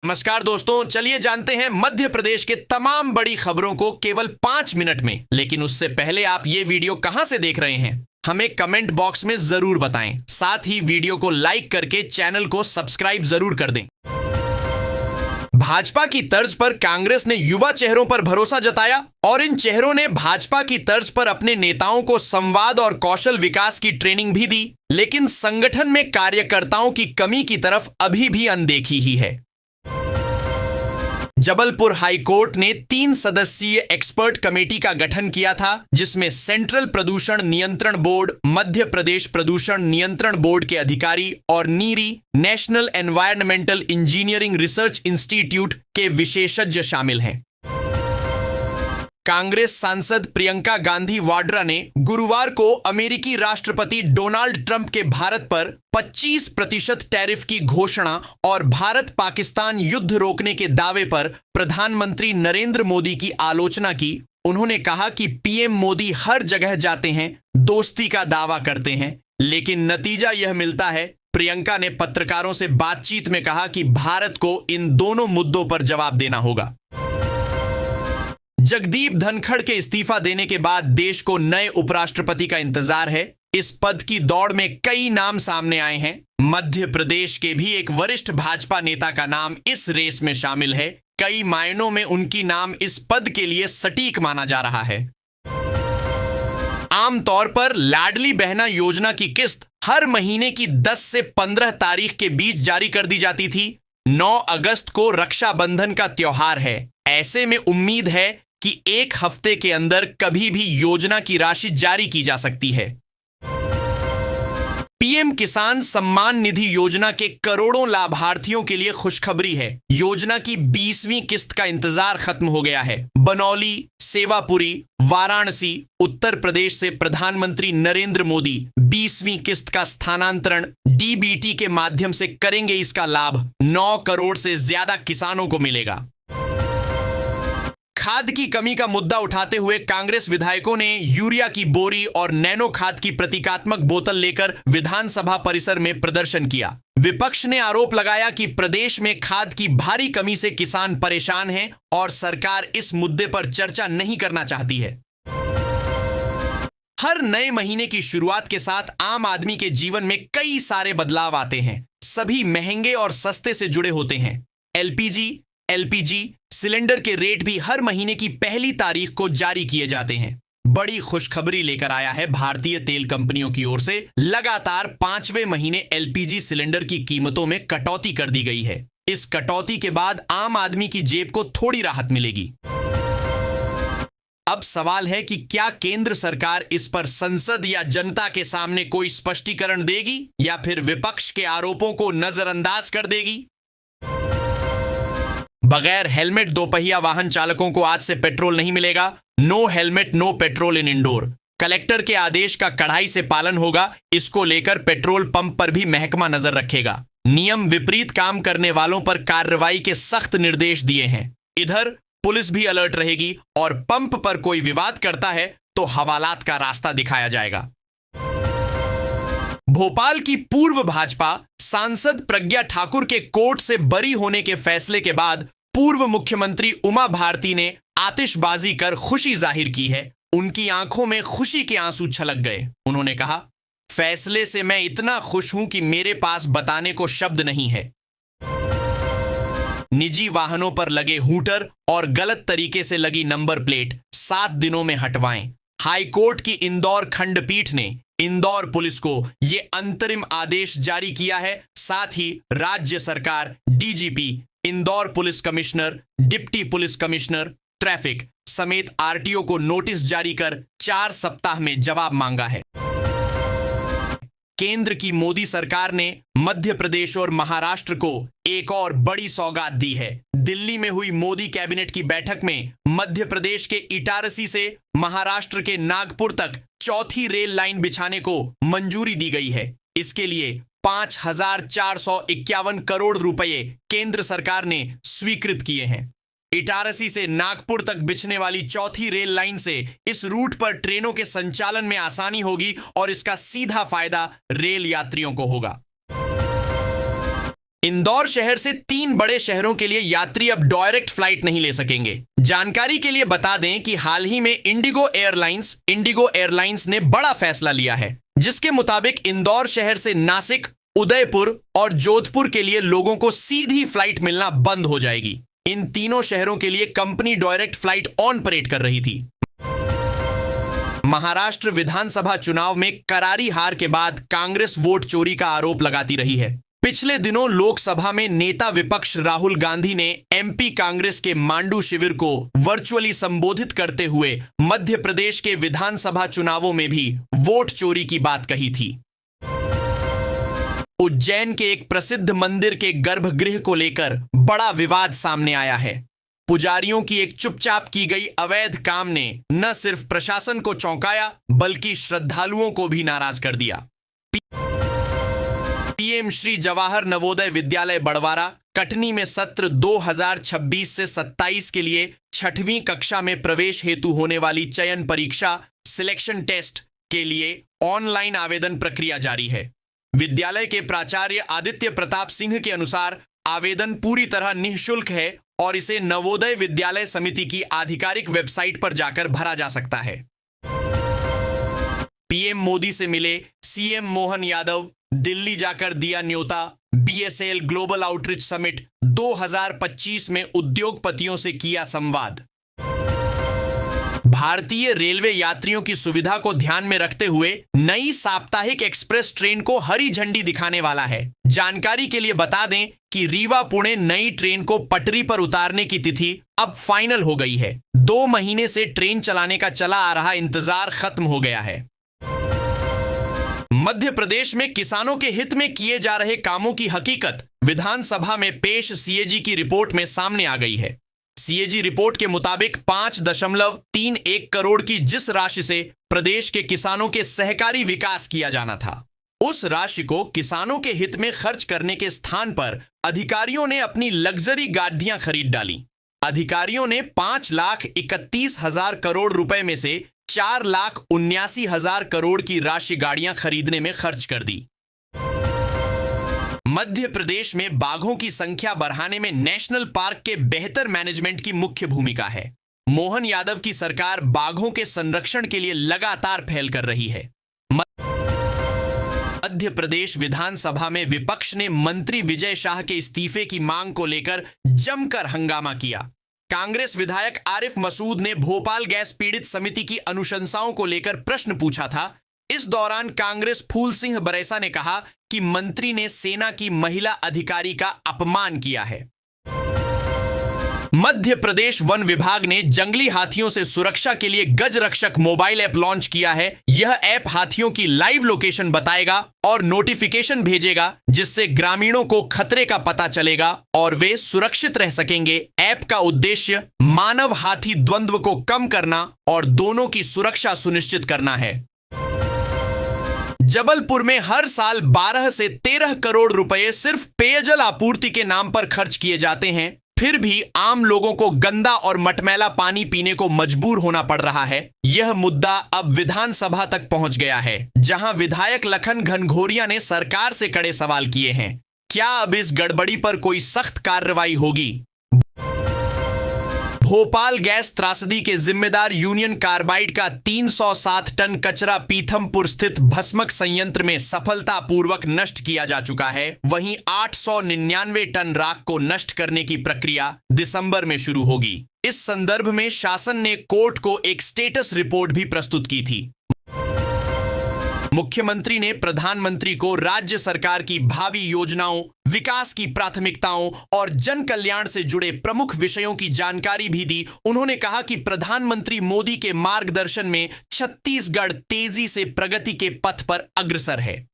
नमस्कार दोस्तों, चलिए जानते हैं मध्य प्रदेश के तमाम बड़ी खबरों को केवल 5 मिनट में। लेकिन उससे पहले आप ये वीडियो कहां से देख रहे हैं हमें कमेंट बॉक्स में जरूर बताएं। साथ ही वीडियो को लाइक करके चैनल को सब्सक्राइब जरूर कर दें। भाजपा की तर्ज पर कांग्रेस ने युवा चेहरों पर भरोसा जताया और इन चेहरों ने भाजपा की तर्ज पर अपने नेताओं को संवाद और कौशल विकास की ट्रेनिंग भी दी। लेकिन संगठन में कार्यकर्ताओं की कमी की तरफ अभी भी अनदेखी ही है। जबलपुर हाई कोर्ट ने 3 सदस्यीय एक्सपर्ट कमेटी का गठन किया था, जिसमें सेंट्रल प्रदूषण नियंत्रण बोर्ड, मध्य प्रदेश प्रदूषण नियंत्रण बोर्ड के अधिकारी और NEERI National Environmental Engineering Research Institute के विशेषज्ञ शामिल हैं। कांग्रेस सांसद प्रियंका गांधी वाड्रा ने गुरुवार को अमेरिकी राष्ट्रपति डोनाल्ड ट्रंप के भारत पर 25% टैरिफ की घोषणा और भारत पाकिस्तान युद्ध रोकने के दावे पर प्रधानमंत्री नरेंद्र मोदी की आलोचना की। उन्होंने कहा कि पीएम मोदी हर जगह जाते हैं, दोस्ती का दावा करते हैं, लेकिन नतीजा यह मिलता है। प्रियंका ने पत्रकारों से बातचीत में कहा कि भारत को इन दोनों मुद्दों पर जवाब देना होगा। जगदीप धनखड़ के इस्तीफा देने के बाद देश को नए उपराष्ट्रपति का इंतजार है। इस पद की दौड़ में कई नाम सामने आए हैं। मध्य प्रदेश के भी एक वरिष्ठ भाजपा नेता का नाम इस रेस में शामिल है। कई मायनों में उनकी नाम इस पद के लिए सटीक माना जा रहा है। आमतौर पर लाडली बहना योजना की किस्त हर महीने की 10 से 15 तारीख के बीच जारी कर दी जाती थी। 9 अगस्त को रक्षाबंधन का त्योहार है। ऐसे में उम्मीद है कि एक हफ्ते के अंदर कभी भी योजना की राशि जारी की जा सकती है। पीएम किसान सम्मान निधि योजना के करोड़ों लाभार्थियों के लिए खुशखबरी है। योजना की 20वीं किस्त का इंतजार खत्म हो गया है। बनौली, सेवापुरी, वाराणसी, उत्तर प्रदेश से प्रधानमंत्री नरेंद्र मोदी 20वीं किस्त का स्थानांतरण डीबीटी के माध्यम से करेंगे। इसका लाभ 9 करोड़ से ज्यादा किसानों को मिलेगा। खाद की कमी का मुद्दा उठाते हुए कांग्रेस विधायकों ने यूरिया की बोरी और नैनो खाद की प्रतीकात्मक बोतल लेकर विधानसभा परिसर में प्रदर्शन किया। विपक्ष ने आरोप लगाया कि प्रदेश में खाद की भारी कमी से किसान परेशान हैं और सरकार इस मुद्दे पर चर्चा नहीं करना चाहती है। हर नए महीने की शुरुआत के साथ आम आदमी के जीवन में कई सारे बदलाव आते हैं। सभी महंगे और सस्ते से जुड़े होते हैं। एलपीजी सिलेंडर के रेट भी हर महीने की पहली तारीख को जारी किए जाते हैं। बड़ी खुशखबरी लेकर आया है भारतीय तेल कंपनियों की ओर से। लगातार 5वें महीने एलपीजी सिलेंडर की कीमतों में कटौती कर दी गई है। इस कटौती के बाद आम आदमी की जेब को थोड़ी राहत मिलेगी। अब सवाल है कि क्या केंद्र सरकार इस पर संसद या जनता के सामने कोई स्पष्टीकरण देगी या फिर विपक्ष के आरोपों को नजरअंदाज कर देगी। बगैर हेलमेट दोपहिया वाहन चालकों को आज से पेट्रोल नहीं मिलेगा। No helmet no petrol in Indore. Collector के आदेश का कड़ाई से पालन होगा। इसको लेकर पेट्रोल पंप पर भी महकमा नजर रखेगा। नियम विपरीत काम करने वालों पर कार्रवाई के सख्त निर्देश दिए हैं। इधर पुलिस भी अलर्ट रहेगी और पंप पर कोई विवाद करता है तो हवालात का रास्ता दिखाया जाएगा। भोपाल की पूर्व भाजपा सांसद प्रज्ञा ठाकुर के कोर्ट से बरी होने के फैसले के बाद पूर्व मुख्यमंत्री उमा भारती ने आतिशबाजी कर खुशी जाहिर की है। उनकी आंखों में खुशी के आंसू छलक गए। उन्होंने कहा, फैसले से मैं इतना खुश हूं कि मेरे पास बताने को शब्द नहीं है। निजी वाहनों पर लगे हूटर और गलत तरीके से लगी नंबर प्लेट 7 दिनों में हटवाएं। हाईकोर्ट की इंदौर खंडपीठ ने इंदौर पुलिस को यह अंतरिम आदेश जारी किया है। साथ ही राज्य सरकार, DGP, Indore police commissioner, deputy police commissioner, traffic समेत आरटीओ को नोटिस जारी कर 4 सप्ताह में जवाब मांगा है। केंद्र की मोदी सरकार ने मध्य प्रदेश और महाराष्ट्र को एक और बड़ी सौगात दी है। दिल्ली में हुई मोदी कैबिनेट की बैठक में मध्य प्रदेश के इटारसी से महाराष्ट्र के नागपुर तक चौथी रेल लाइन बिछाने को मंजूरी दी गई है। इसके लिए 5,451 करोड़ रुपए केंद्र सरकार ने स्वीकृत किए हैं। इटारसी से नागपुर तक बिछने वाली चौथी रेल लाइन से इस रूट पर ट्रेनों के संचालन में आसानी होगी और इसका सीधा फायदा रेल यात्रियों को होगा। इंदौर शहर से 3 बड़े शहरों के लिए यात्री अब डायरेक्ट फ्लाइट नहीं ले सकेंगे। जानकारी के लिए बता दें कि हाल ही में इंडिगो एयरलाइंस ने बड़ा फैसला लिया है, जिसके मुताबिक इंदौर शहर से नासिक, उदयपुर और जोधपुर के लिए लोगों को सीधी फ्लाइट मिलना बंद हो जाएगी। इन तीनों शहरों के लिए कंपनी डायरेक्ट फ्लाइट ऑपरेट कर रही थी। महाराष्ट्र विधानसभा चुनाव में करारी हार के बाद कांग्रेस वोट चोरी का आरोप लगाती रही है। पिछले दिनों लोकसभा में नेता विपक्ष राहुल गांधी ने एमपी कांग्रेस के मांडू शिविर को वर्चुअली संबोधित करते हुए मध्य प्रदेश के विधानसभा चुनावों में भी वोट चोरी की बात कही थी। उज्जैन के एक प्रसिद्ध मंदिर के गर्भगृह को लेकर बड़ा विवाद सामने आया है। पुजारियों की एक चुपचाप की गई अवैध काम ने न सिर्फ प्रशासन को चौंकाया, बल्कि श्रद्धालुओं को भी नाराज कर दिया। पीएम श्री जवाहर नवोदय विद्यालय बड़वारा कटनी में सत्र 2026 से 27 के लिए 6वीं कक्षा में प्रवेश हेतु होने वाली चयन परीक्षा सिलेक्शन टेस्ट के लिए ऑनलाइन आवेदन प्रक्रिया जारी है। विद्यालय के प्राचार्य आदित्य प्रताप सिंह के अनुसार आवेदन पूरी तरह निःशुल्क है और इसे नवोदय विद्यालय समिति की आधिकारिक वेबसाइट पर जाकर भरा जा सकता है। पीएम मोदी से मिले सीएम मोहन यादव, दिल्ली जाकर दिया न्योता। बीएसएल ग्लोबल आउटरीच समिट 2025 में उद्योगपतियों से किया संवाद। भारतीय रेलवे यात्रियों की सुविधा को ध्यान में रखते हुए नई साप्ताहिक एक्सप्रेस ट्रेन को हरी झंडी दिखाने वाला है। जानकारी के लिए बता दें कि रीवा पुणे नई ट्रेन को पटरी पर उतारने की तिथि अब फाइनल हो गई है। 2 महीने से ट्रेन चलाने का चला आ रहा इंतजार खत्म हो गया है। मध्य प्रदेश में किसानों के हित में किए जा रहे कामों की हकीकत विधानसभा में पेश सीएजी की रिपोर्ट में सामने आ गई है। सीएजी रिपोर्ट के मुताबिक 5.31 करोड़ की जिस राशि से प्रदेश के किसानों के सहकारी विकास किया जाना था, उस राशि को किसानों के हित में खर्च करने के स्थान पर अधिकारियों ने अपनी लग्जरी गाड़ियां खरीद डाली। अधिकारियों ने 5,31,000 करोड़ रुपए में से 4,79,000 करोड़ की राशि गाड़ियां खरीदने में खर्च कर दी। मध्य प्रदेश में बाघों की संख्या बढ़ाने में नेशनल पार्क के बेहतर मैनेजमेंट की मुख्य भूमिका है। मोहन यादव की सरकार बाघों के संरक्षण के लिए लगातार पहल कर रही है। मध्य प्रदेश विधानसभा में विपक्ष ने मंत्री विजय शाह के इस्तीफे की मांग को लेकर जमकर हंगामा किया। कांग्रेस विधायक आरिफ मसूद ने भोपाल गैस पीड़ित समिति की अनुशंसाओं को लेकर प्रश्न पूछा था। इस दौरान कांग्रेस फूल सिंह बरैसा ने कहा कि मंत्री ने सेना की महिला अधिकारी का अपमान किया है। मध्य प्रदेश वन विभाग ने जंगली हाथियों से सुरक्षा के लिए गज रक्षक मोबाइल ऐप लॉन्च किया है। यह ऐप हाथियों की लाइव लोकेशन बताएगा और नोटिफिकेशन भेजेगा, जिससे ग्रामीणों को खतरे का पता चलेगा और वे सुरक्षित रह सकेंगे। ऐप का उद्देश्य मानव हाथी द्वंद्व को कम करना और दोनों की सुरक्षा सुनिश्चित करना है। जबलपुर में हर साल 12 से 13 करोड़ रुपए सिर्फ पेयजल आपूर्ति के नाम पर खर्च किए जाते हैं, फिर भी आम लोगों को गंदा और मटमैला पानी पीने को मजबूर होना पड़ रहा है। यह मुद्दा अब विधानसभा तक पहुंच गया है, जहां विधायक लखन घनघोरिया ने सरकार से कड़े सवाल किए हैं। क्या अब इस गड़बड़ी पर कोई सख्त कार्रवाई होगी? भोपाल गैस त्रासदी के जिम्मेदार यूनियन कार्बाइड का 307 टन कचरा पीथमपुर स्थित भस्मक संयंत्र में सफलतापूर्वक नष्ट किया जा चुका है। वहीं 899 टन राख को नष्ट करने की प्रक्रिया दिसंबर में शुरू होगी। इस संदर्भ में शासन ने कोर्ट को एक स्टेटस रिपोर्ट भी प्रस्तुत की थी। मुख्यमंत्री ने प्रधानमंत्री को राज्य सरकार की भावी योजनाओं, विकास की प्राथमिकताओं और जन कल्याण से जुड़े प्रमुख विषयों की जानकारी भी दी। उन्होंने कहा कि प्रधानमंत्री मोदी के मार्गदर्शन में छत्तीसगढ़ तेजी से प्रगति के पथ पर अग्रसर है।